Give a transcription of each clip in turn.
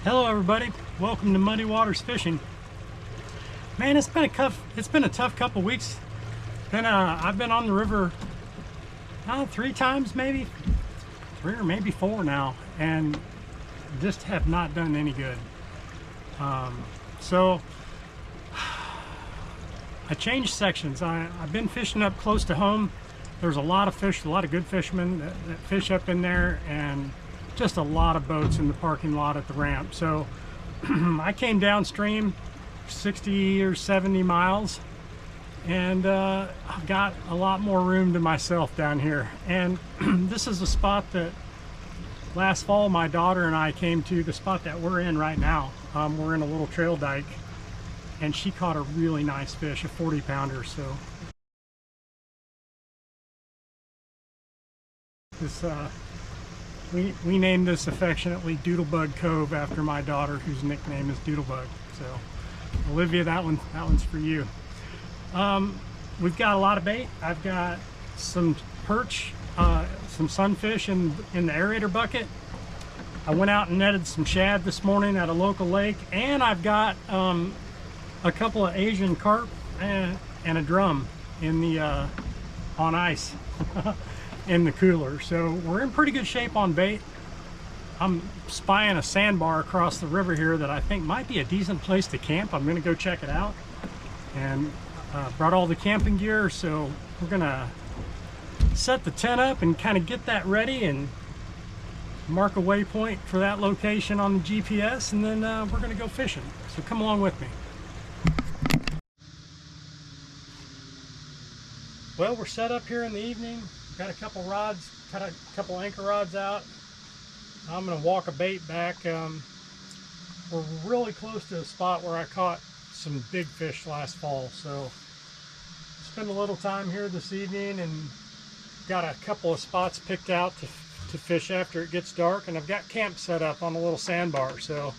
Hello everybody, welcome to Muddy Waters Fishing. Man, it's been a tough couple weeks. I've been on the river 3 times, maybe 3 or maybe 4 now, and just have not done any good. So I changed sections. I've been fishing up close to home. There's a lot of fish, a lot of good fishermen that fish up in there, and just a lot of boats in the parking lot at the ramp. So I came downstream 60 or 70 miles, and I've got a lot more room to myself down here. And this is a spot that last fall my daughter and I came to, the spot that we're in right now. We're in a little trail dike, and she caught a really nice fish, a 40-pounder. So this we named this affectionately Doodlebug Cove after my daughter, whose nickname is Doodlebug. So Olivia, that one's for you. We've got a lot of bait. I've got some perch, some sunfish in the aerator bucket. I went out and netted some shad this morning at a local lake, and I've got a couple of Asian carp and a drum in the on ice in the cooler. So we're in pretty good shape on bait. I'm spying a sandbar across the river here that I think might be a decent place to camp. I'm gonna go check it out, and brought all the camping gear, so we're gonna set the tent up and kind of get that ready and mark a waypoint for that location on the GPS, and then we're gonna go fishing. So come along with me. Well, we're set up here in the evening. Got a couple rods, cut a couple anchor rods out. I'm gonna walk a bait back. We're really close to a spot where I caught some big fish last fall, so spend a little time here this evening, and got a couple of spots picked out to fish after it gets dark, and I've got camp set up on a little sandbar. So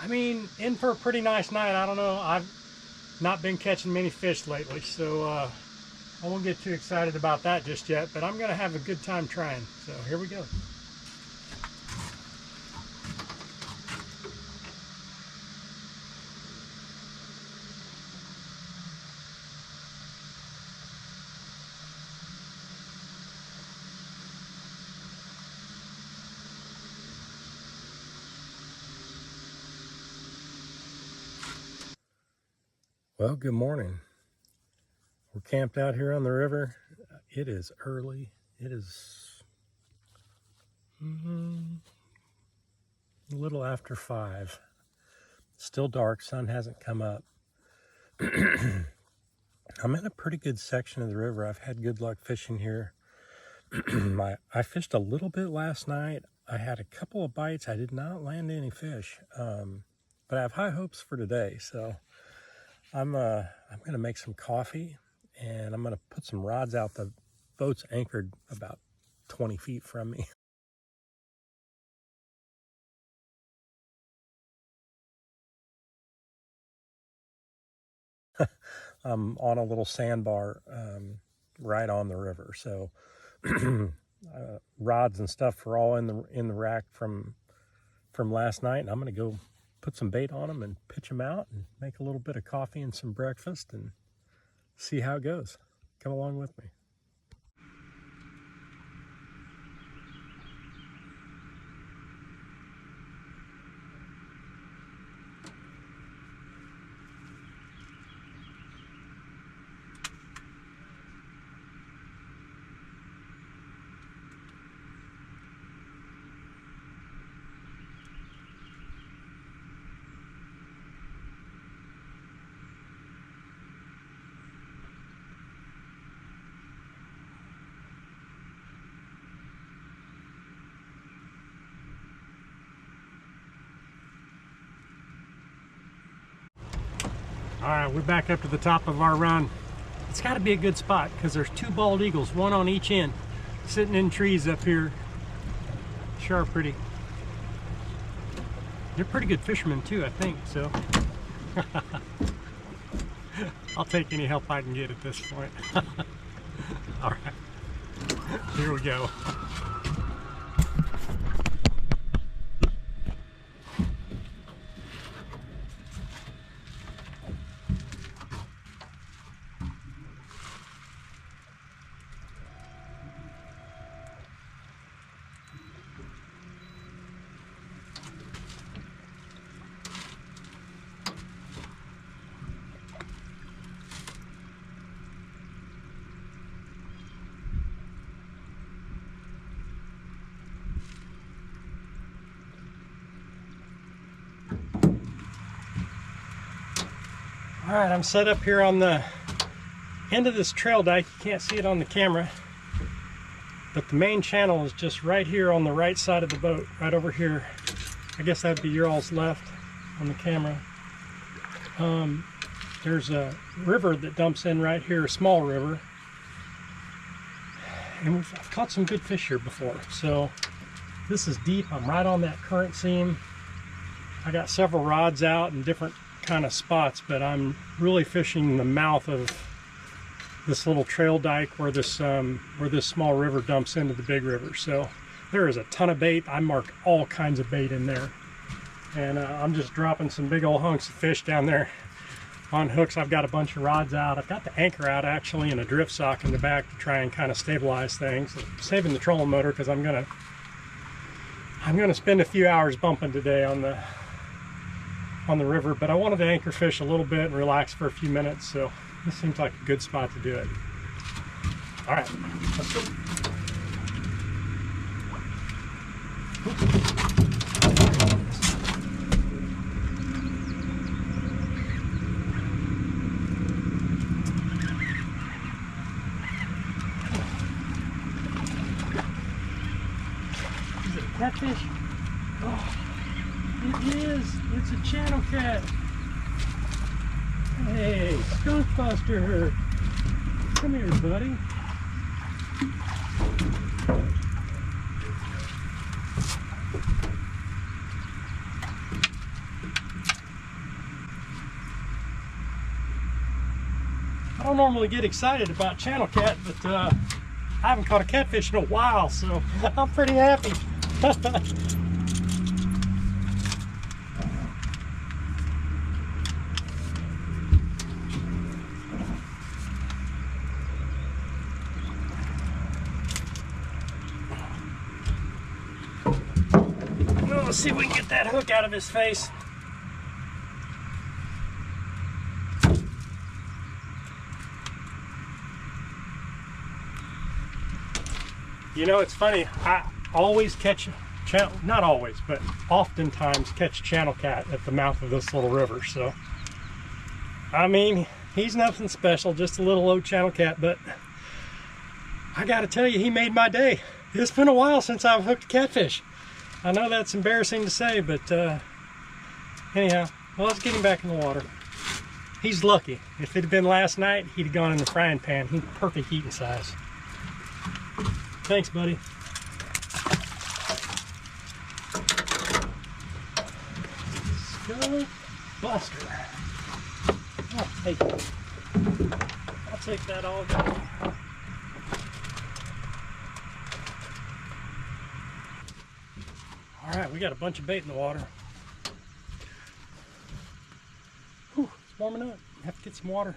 I mean, in for a pretty nice night. I don't know, I've not been catching many fish lately, so I won't get too excited about that just yet, but I'm gonna have a good time trying. So here we go. Well, good morning. We're camped out here on the river. It is early. It is a little after 5. Still dark, sun hasn't come up. I'm in a pretty good section of the river. I've had good luck fishing here. I fished a little bit last night. I had a couple of bites. I did not land any fish, but I have high hopes for today. So I'm gonna make some coffee, and I'm gonna put some rods out. The boat's anchored about 20 feet from me. I'm on a little sandbar right on the river. So rods and stuff are all in the rack from last night, and I'm gonna go put some bait on them and pitch them out and make a little bit of coffee and some breakfast and see how it goes. Come along with me. All right, we're back up to the top of our run. It's got to be a good spot because there's 2 bald eagles, one on each end, sitting in trees up here. Sure are pretty. They're pretty good fishermen too, I think, so. I'll take any help I can get at this point. All right, here we go. Alright, I'm set up here on the end of this trail dike. You can't see it on the camera, but the main channel is just right here on the right side of the boat, right over here. I guess that'd be your all's left on the camera. There's a river that dumps in right here, a small river. And I've caught some good fish here before. So this is deep. I'm right on that current seam. I got several rods out in different kind of spots, but I'm really fishing the mouth of this little trail dike where this small river dumps into the big river. So there is a ton of bait. I marked all kinds of bait in there, and I'm just dropping some big old hunks of fish down there on hooks. I've got a bunch of rods out. I've got the anchor out actually and a drift sock in the back to try and kind of stabilize things. I'm saving the trolling motor because I'm gonna spend a few hours bumping today on the river, but I wanted to anchor fish a little bit and relax for a few minutes, so this seems like a good spot to do it. All right, let's go. Is it a catfish? Oh. It is. It's a channel cat. Hey, skunk buster. Come here, buddy. I don't normally get excited about channel cat, but I haven't caught a catfish in a while, so I'm pretty happy. Let's see if we can get that hook out of his face. You know, it's funny, I always catch not always, but oftentimes catch channel cat at the mouth of this little river. So I mean, he's nothing special, just a little old channel cat, but I gotta tell you, he made my day. It's been a while since I've hooked a catfish. I know that's embarrassing to say, but anyhow, well, let's get him back in the water. He's lucky. If it had been last night, he'd have gone in the frying pan. He's perfect eating size. Thanks, buddy. Skunk buster. I'll take that all day. All right, we got a bunch of bait in the water. Whew, it's warming up. Have to get some water.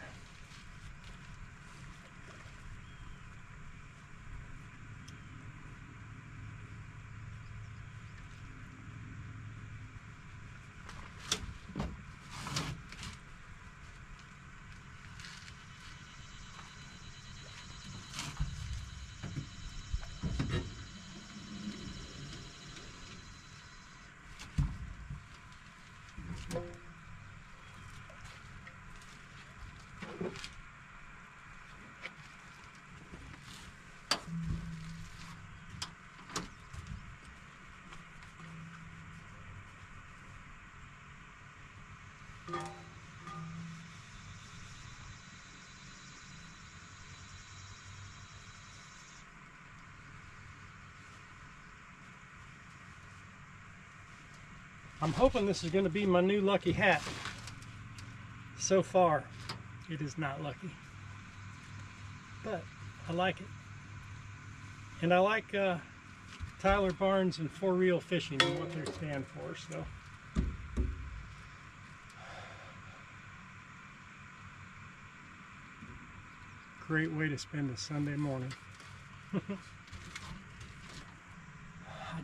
I'm hoping this is going to be my new lucky hat. So far, it is not lucky. But I like it. And I like Tyler Barnes and For Real Fishing and what they stand for. So great way to spend a Sunday morning. I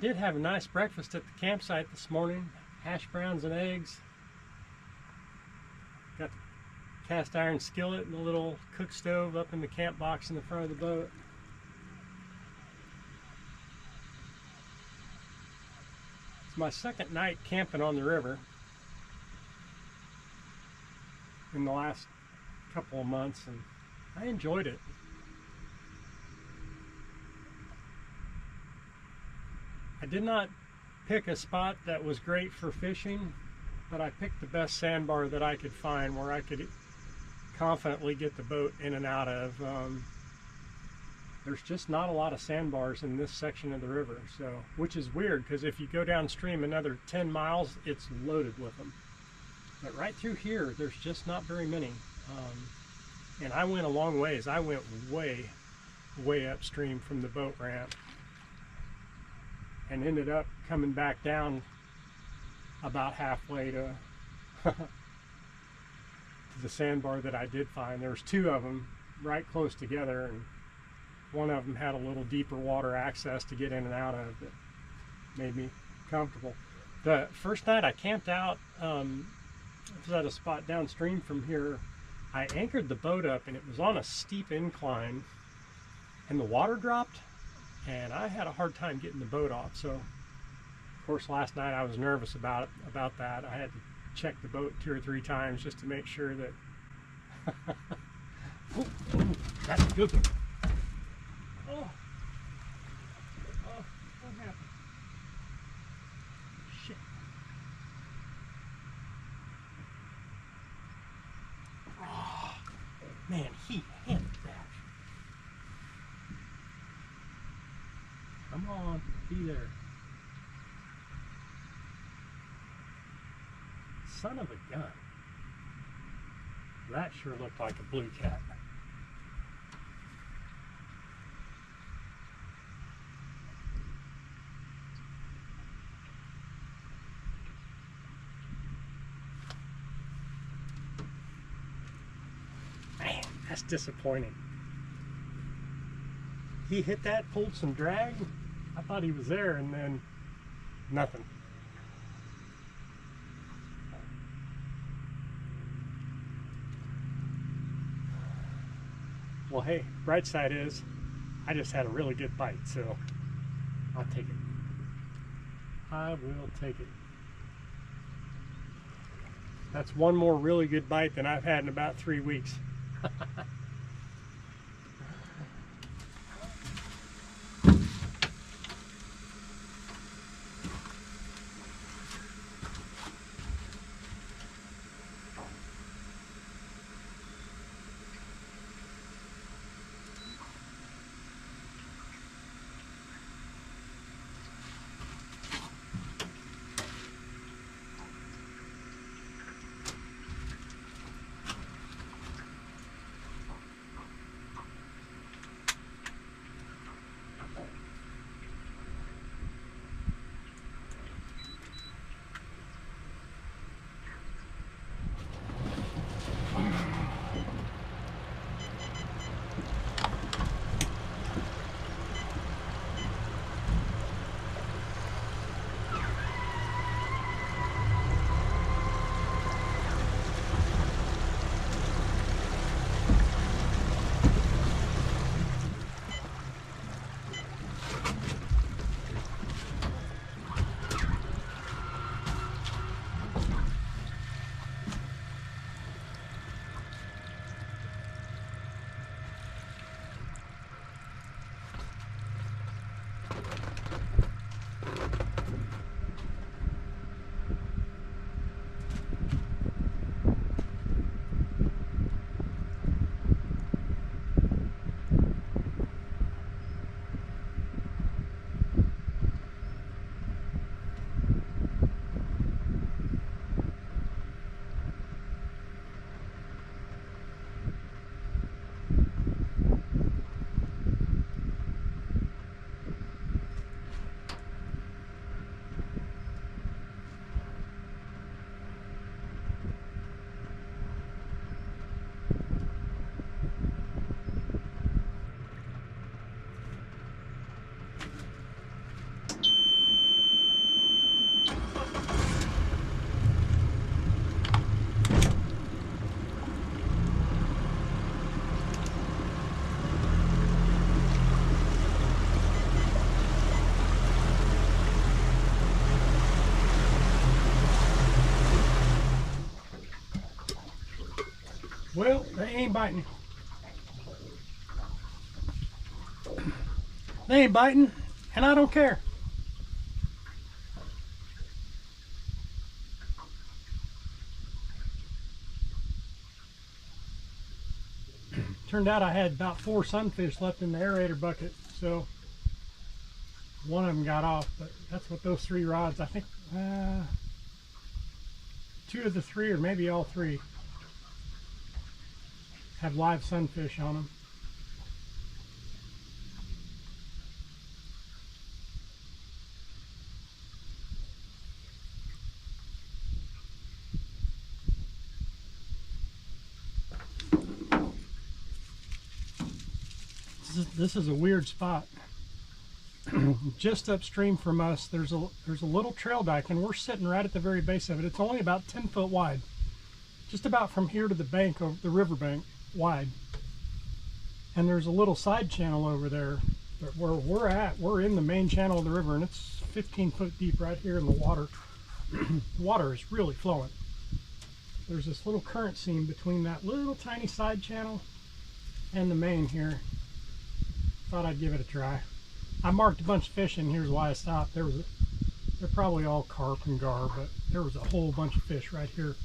did have a nice breakfast at the campsite this morning. Hash browns and eggs. Got the cast iron skillet and a little cook stove up in the camp box in the front of the boat. It's my second night camping on the river. in the last couple of months, and I enjoyed it. I did not pick a spot that was great for fishing, but I picked the best sandbar that I could find where I could confidently get the boat in and out of. There's just not a lot of sandbars in this section of the river, so, which is weird because if you go downstream another 10 miles, it's loaded with them. But right through here, there's just not very many. And I went a long ways. I went way, way upstream from the boat ramp and ended up coming back down about halfway to the sandbar that I did find. There was two of them right close together, and one of them had a little deeper water access to get in and out of that made me comfortable. The first night I camped out, it was at a spot downstream from here. I anchored the boat up and it was on a steep incline and the water dropped and I had a hard time getting the boat off. So of course last night I was nervous about that. I had to check the boat 2 or 3 times just to make sure that oh, that's a good one. Oh, what happened? Shit. Oh, man, he hammered that. Come on, be there. Son of a gun. That sure looked like a blue cat. Man, that's disappointing. He hit that, pulled some drag. I thought he was there, and then nothing. Well, hey, bright side is I just had a really good bite, so I'll take it. I will take it. That's one more really good bite than I've had in about 3 weeks. Well, they ain't biting. They ain't biting, and I don't care. Turned out I had about 4 sunfish left in the aerator bucket, so one of them got off, but that's what those 3 rods, I think 2 of the 3, or maybe all 3, have live sunfish on them. This is a weird spot. Just upstream from us, there's a little trail dike, and we're sitting right at the very base of it. It's only about 10 foot wide, just about from here to the bank, of the riverbank wide. And there's a little side channel over there, but where we're at, we're in the main channel of the river, and it's 15 foot deep right here in the water. The water is really flowing. There's this little current seam between that little tiny side channel and the main here. Thought I'd give it a try. I marked a bunch of fish, and here's why I stopped. They're probably all carp and gar, but there was a whole bunch of fish right here,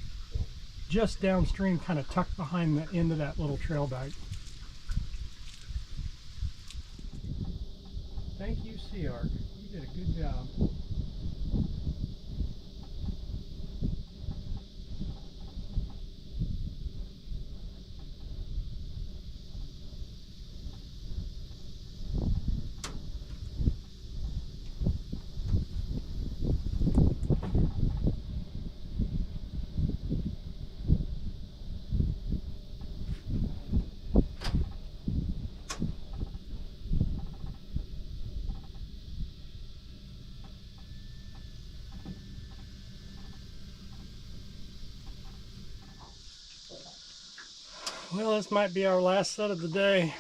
just downstream, kind of tucked behind the end of that little trail dike. Thank you, Sea Arc. You did a good job. Well, this might be our last set of the day.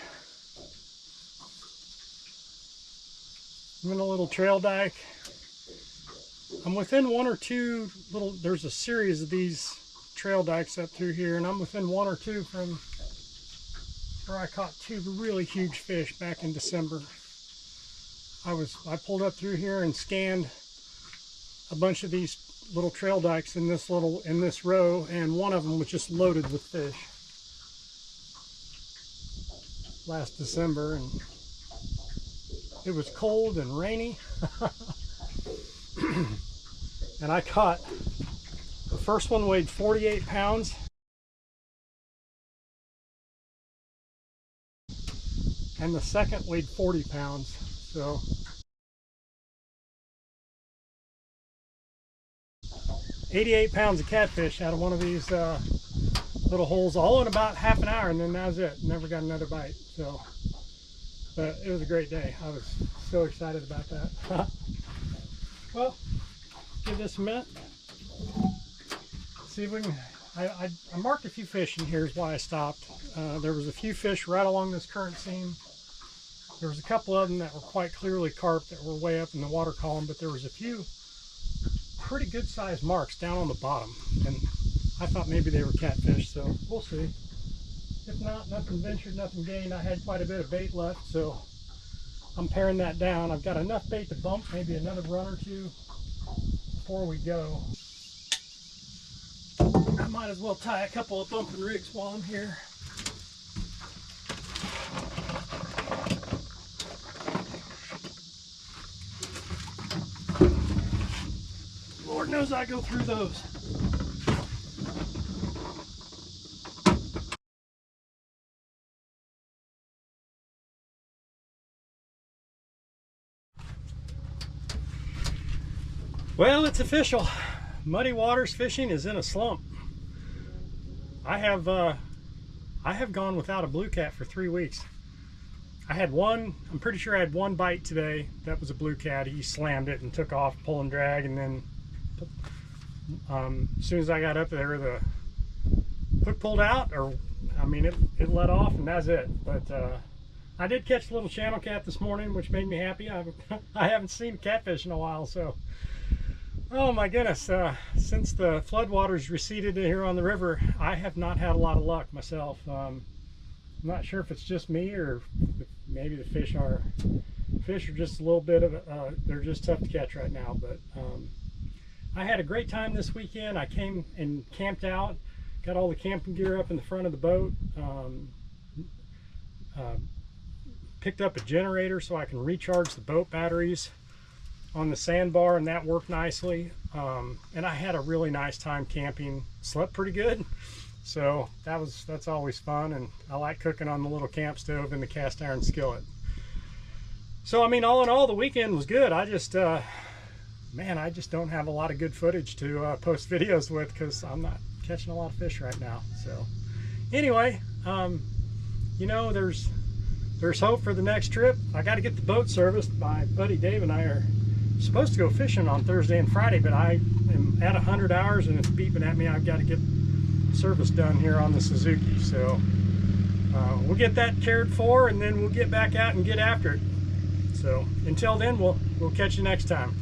I'm in a little trail dike. I'm within 1 or 2 little, there's a series of these trail dikes up through here, and I'm within 1 or 2 from where I caught 2 really huge fish back in December. I pulled up through here and scanned a bunch of these little trail dikes in this row, and one of them was just loaded with fish last December, and it was cold and rainy. And I caught, the first one weighed 48 pounds, and the second weighed 40 pounds. So 88 pounds of catfish out of one of these little holes, all in about half an hour, and then that was it. Never got another bite. So, but it was a great day. I was so excited about that. Well, give this a minute. See if we can. I marked a few fish, and here's why I stopped. There was a few fish right along this current seam. There was a couple of them that were quite clearly carp that were way up in the water column, but there was a few pretty good sized marks down on the bottom, and I thought maybe they were catfish, so we'll see. If not, nothing ventured, nothing gained. I had quite a bit of bait left, so I'm paring that down. I've got enough bait to bump maybe another run or 2 before we go. I might as well tie a couple of bumping rigs while I'm here. Lord knows I go through those. Well, it's official. Muddy Waters fishing is in a slump. I have gone without a blue cat for 3 weeks. I had one, I'm pretty sure I had one bite today. That was a blue cat. He slammed it and took off, pull and drag, and then as soon as I got up there, the hook pulled out, or I mean it let off, and that's it. But I did catch a little channel cat this morning, which made me happy. I haven't seen catfish in a while, so Oh my goodness, since the floodwaters receded here on the river, I have not had a lot of luck myself. I'm not sure if it's just me or if maybe the fish are just a little bit of they're just tough to catch right now. But I had a great time this weekend. I came and camped out, got all the camping gear up in the front of the boat, picked up a generator so I can recharge the boat batteries on the sandbar, and that worked nicely. And I had a really nice time camping. Slept pretty good, so that's always fun. And I like cooking on the little camp stove and the cast iron skillet. So I mean, all in all, the weekend was good. I just man, I just don't have a lot of good footage to post videos with because I'm not catching a lot of fish right now. So anyway, you know, there's hope for the next trip. I got to get the boat serviced. My buddy Dave and I are supposed to go fishing on Thursday and Friday, but I am at 100 hours and it's beeping at me. I've got to get service done here on the Suzuki. So we'll get that cared for, and then we'll get back out and get after it. So until then, we'll catch you next time.